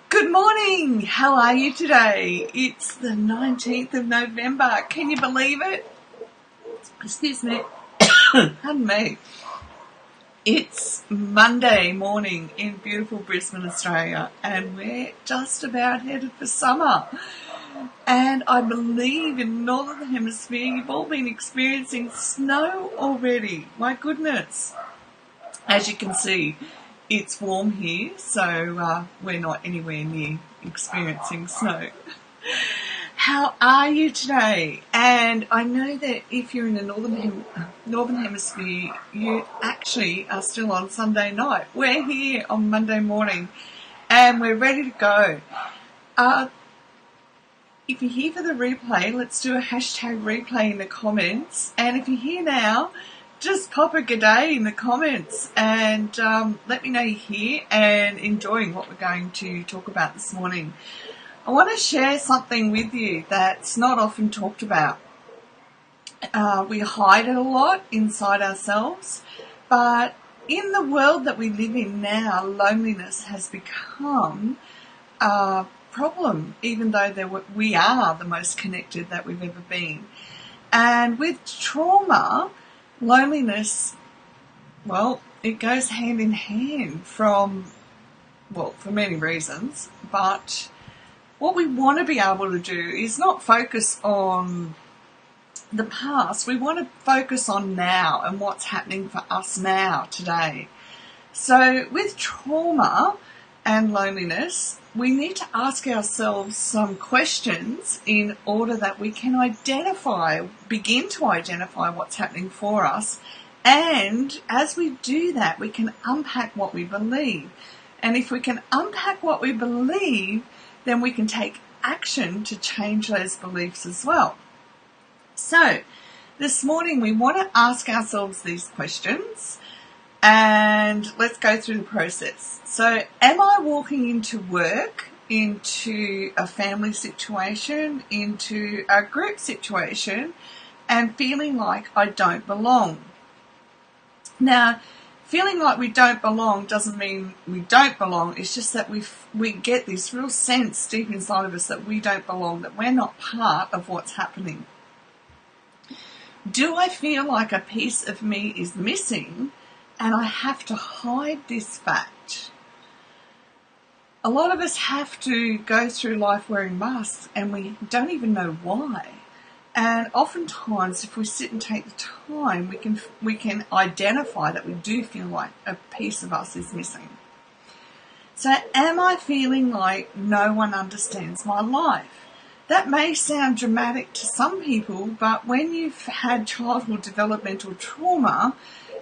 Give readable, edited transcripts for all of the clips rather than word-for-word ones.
Good morning. How are you today? It's the 19th of November. Can you believe it? Excuse me. Pardon me. It's Monday morning in beautiful Brisbane, Australia, and we're just about headed for summer. And I believe in the Northern Hemisphere you've all been experiencing snow already. My goodness. As you can see, it's warm here, so we're not anywhere near experiencing snow. How are you today? And I know that if you're in the Northern Hemisphere, you actually are still on Sunday night. We're here on Monday morning, and we're ready to go. If you're here for the replay, let's do a hashtag replay in the comments. And if you're here now, just pop a g'day in the comments and let me know you're here and enjoying what we're going to talk about this morning. I want to share something with you that's not often talked about. We hide it a lot inside ourselves, but in the world that we live in now, loneliness has become a problem, even though we are the most connected that we've ever been. And with trauma, loneliness, well, it goes hand in hand for many reasons, but what we want to be able to do is not focus on the past. We want to focus on now and what's happening for us now, today. So with trauma and loneliness, we need to ask ourselves some questions in order that we can begin to identify what's happening for us. And as we do that, we can unpack what we believe. And if we can unpack what we believe, then we can take action to change those beliefs as well. So this morning we want to ask ourselves these questions. And let's go through the process. So am I walking into work, into a family situation, into a group situation, and feeling like I don't belong? Now, feeling like we don't belong doesn't mean we don't belong. It's just that we get this real sense deep inside of us that we don't belong, that we're not part of what's happening. Do I feel like a piece of me is missing and I have to hide this fact? A lot of us have to go through life wearing masks and we don't even know why. And oftentimes, if we sit and take the time, we can identify that we do feel like a piece of us is missing. So am I feeling like no one understands my life? That may sound dramatic to some people, but when you've had childhood developmental trauma,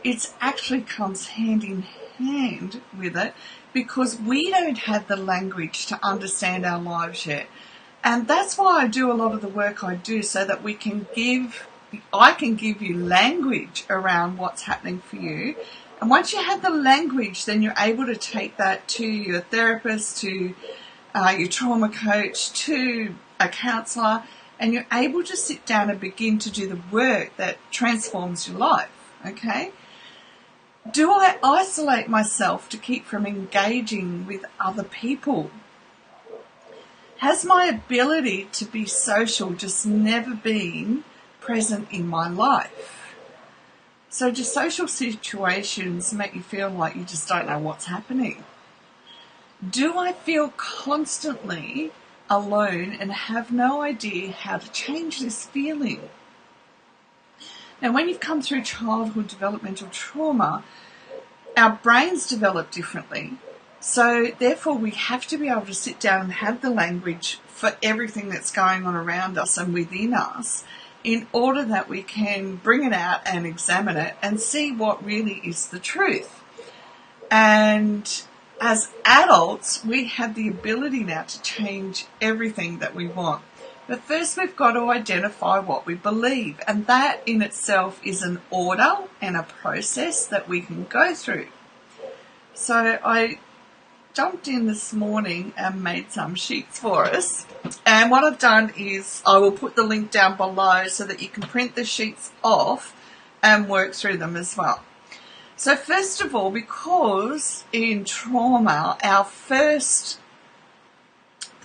it actually comes hand in hand with it because we don't have the language to understand our lives yet. And that's why I do a lot of the work I do, so that I can give you language around what's happening for you. And once you have the language, then you're able to take that to your therapist, to your trauma coach, to a counsellor, and you're able to sit down and begin to do the work that transforms your life, okay? Do I isolate myself to keep from engaging with other people? Has my ability to be social just never been present in my life? So do social situations make you feel like you just don't know what's happening? Do I feel constantly alone and have no idea how to change this feeling? Now, when you've come through childhood developmental trauma, our brains develop differently. So therefore, we have to be able to sit down and have the language for everything that's going on around us and within us in order that we can bring it out and examine it and see what really is the truth. And as adults, we have the ability now to change everything that we want. But first we've got to identify what we believe, and that in itself is an order and a process that we can go through. So I jumped in this morning and made some sheets for us, and what I've done is I will put the link down below so that you can print the sheets off and work through them as well. So first of all, because in trauma, our first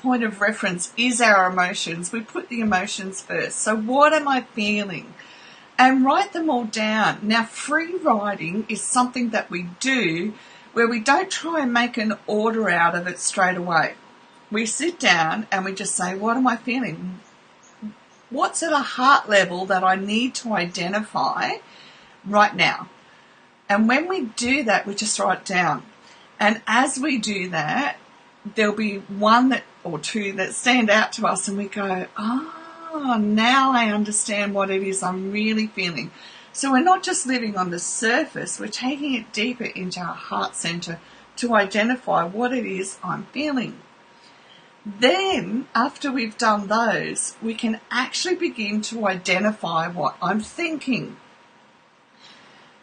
point of reference is our emotions, we put the emotions first. So what am I feeling? And write them all down. Now, free writing is something that we do where we don't try and make an order out of it straight away. We sit down and we just say, what am I feeling? What's at a heart level that I need to identify right now? And when we do that, we just write it down. And as we do that, there'll be one or two that stand out to us and we go, now I understand what it is I'm really feeling. So we're not just living on the surface, we're taking it deeper into our heart center to identify what it is I'm feeling. Then, after we've done those, we can actually begin to identify what I'm thinking.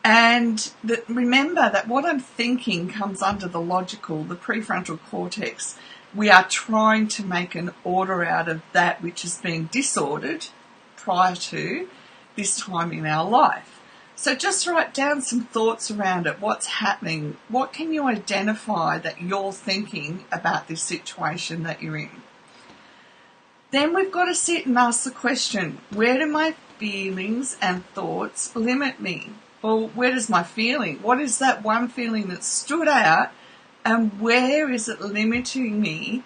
And remember that what I'm thinking comes under the logical, the prefrontal cortex. We are trying to make an order out of that which is being disordered prior to this time in our life. So just write down some thoughts around it. What's happening? What can you identify that you're thinking about this situation that you're in? Then we've got to sit and ask the question, where do my feelings and thoughts limit me? Well, where does my feeling? What is that one feeling that stood out? And where is it limiting me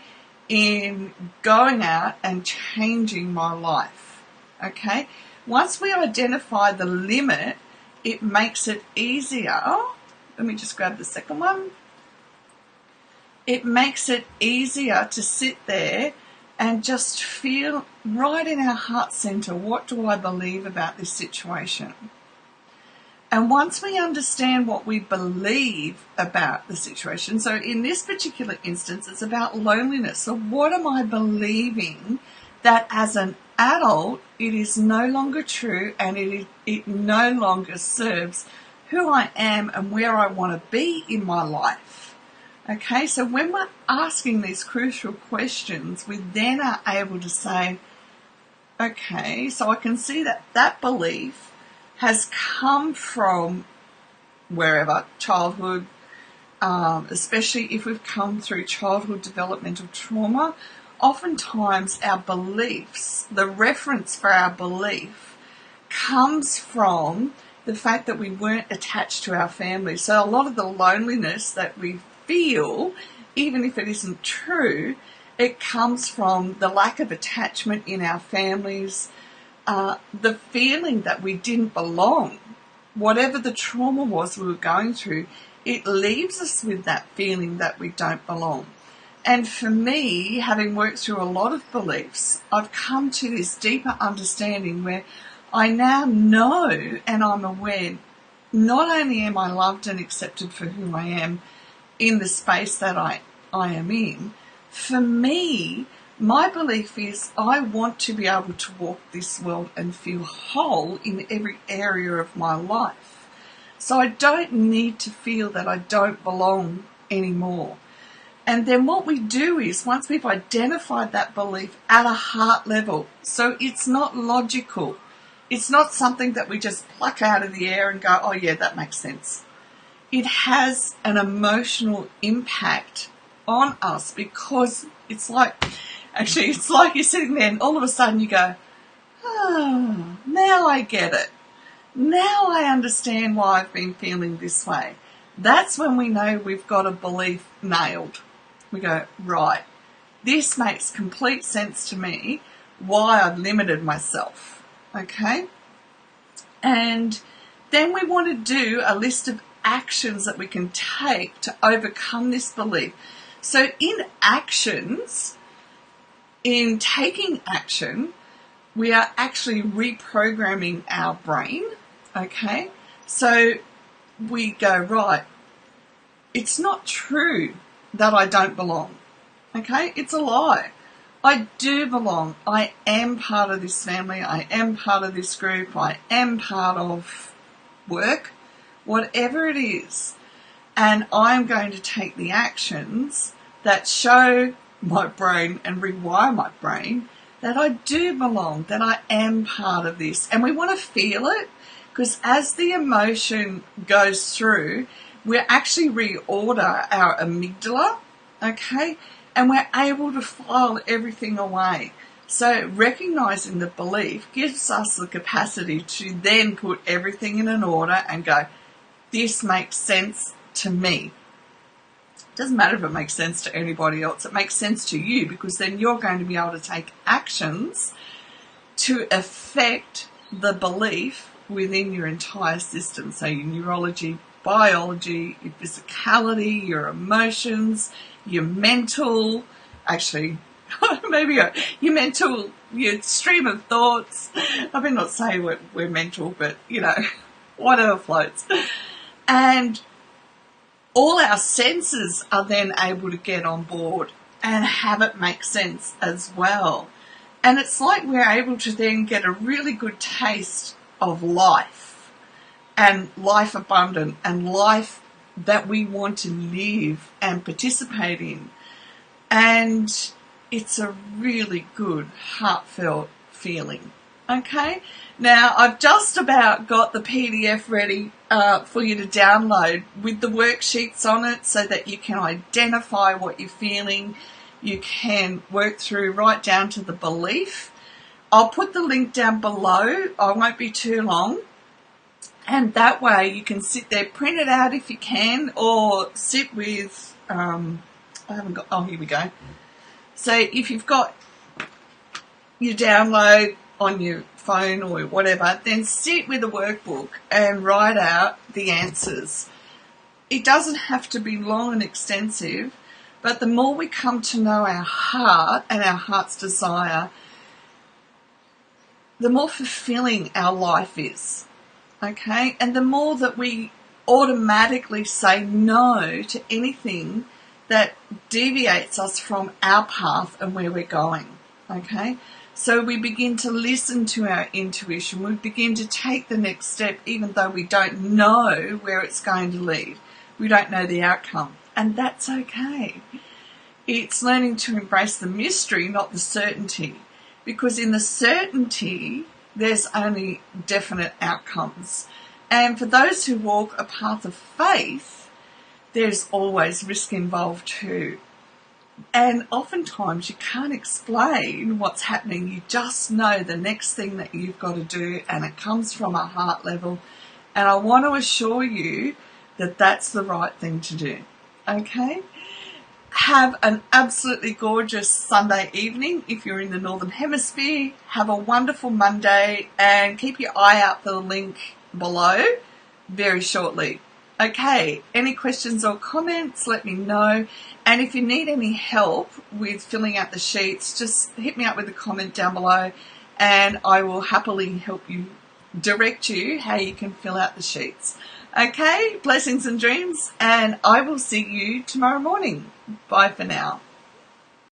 in going out and changing my life? Okay? Once we identify the limit, it makes it easier. Let me just grab the second one. It makes it easier to sit there and just feel right in our heart center, what do I believe about this situation? And once we understand what we believe about the situation, so in this particular instance, it's about loneliness. So what am I believing that as an adult, it is no longer true and it no longer serves who I am and where I want to be in my life? Okay, so when we're asking these crucial questions, we then are able to say, okay, so I can see that that belief has come from wherever, childhood, especially if we've come through childhood developmental trauma. Oftentimes our beliefs, the reference for our belief, comes from the fact that we weren't attached to our family. So a lot of the loneliness that we feel, even if it isn't true, it comes from the lack of attachment in our families, the feeling that we didn't belong. Whatever the trauma was we were going through, it leaves us with that feeling that we don't belong. And for me, having worked through a lot of beliefs, I've come to this deeper understanding where I now know and I'm aware, not only am I loved and accepted for who I am in the space that I am in, for me, my belief is I want to be able to walk this world and feel whole in every area of my life. So I don't need to feel that I don't belong anymore. And then what we do is, once we've identified that belief at a heart level, so it's not logical, it's not something that we just pluck out of the air and go, oh yeah, that makes sense. It has an emotional impact on us because it's like you're sitting there and all of a sudden you go, oh, now I get it. Now I understand why I've been feeling this way. That's when we know we've got a belief nailed. We go, right, this makes complete sense to me why I've limited myself. Okay? And then we want to do a list of actions that we can take to overcome this belief. So in taking action, we are actually reprogramming our brain, okay? So we go, right, it's not true that I don't belong, okay? It's a lie. I do belong. I am part of this family. I am part of this group. I am part of work, whatever it is. And I'm going to take the actions that show my brain and rewire my brain that I do belong, that I am part of this. And we want to feel it. Because as the emotion goes through, we actually reorder our amygdala, okay? And we're able to file everything away. So recognizing the belief gives us the capacity to then put everything in an order and go, this makes sense to me. It doesn't matter if it makes sense to anybody else. It makes sense to you, because then you're going to be able to take actions to affect the belief within your entire system. So your neurology, biology, your physicality, your emotions, your mental, actually, maybe your mental, your stream of thoughts. I mean, not say we're mental, but, you know, whatever floats. And all our senses are then able to get on board and have it make sense as well. And it's like we're able to then get a really good taste of life, and life abundant, and life that we want to live and participate in. And it's a really good, heartfelt feeling. Okay, now I've just about got the PDF ready for you to download with the worksheets on it, so that you can identify what you're feeling. You can work through right down to the belief. I'll put the link down below. I won't be too long. And that way you can sit there, print it out if you can, or sit with, here we go. So if you've got your download on your phone or whatever, then sit with a workbook and write out the answers. It doesn't have to be long and extensive, but the more we come to know our heart and our heart's desire, the more fulfilling our life is, okay? And the more that we automatically say no to anything that deviates us from our path and where we're going, okay? So we begin to listen to our intuition. We begin to take the next step, even though we don't know where it's going to lead. We don't know the outcome, and that's okay. It's learning to embrace the mystery, not the certainty, because in the certainty, there's only definite outcomes. And for those who walk a path of faith, there's always risk involved too. And oftentimes you can't explain what's happening. You just know the next thing that you've got to do, and it comes from a heart level. And I want to assure you that that's the right thing to do. Okay? Have an absolutely gorgeous Sunday evening if you're in the Northern Hemisphere. Have a wonderful Monday, and keep your eye out for the link below very shortly. Okay, any questions or comments, let me know. And if you need any help with filling out the sheets, just hit me up with a comment down below, and I will happily help you, direct you how you can fill out the sheets. Okay, blessings and dreams, and I will see you tomorrow morning. Bye for now.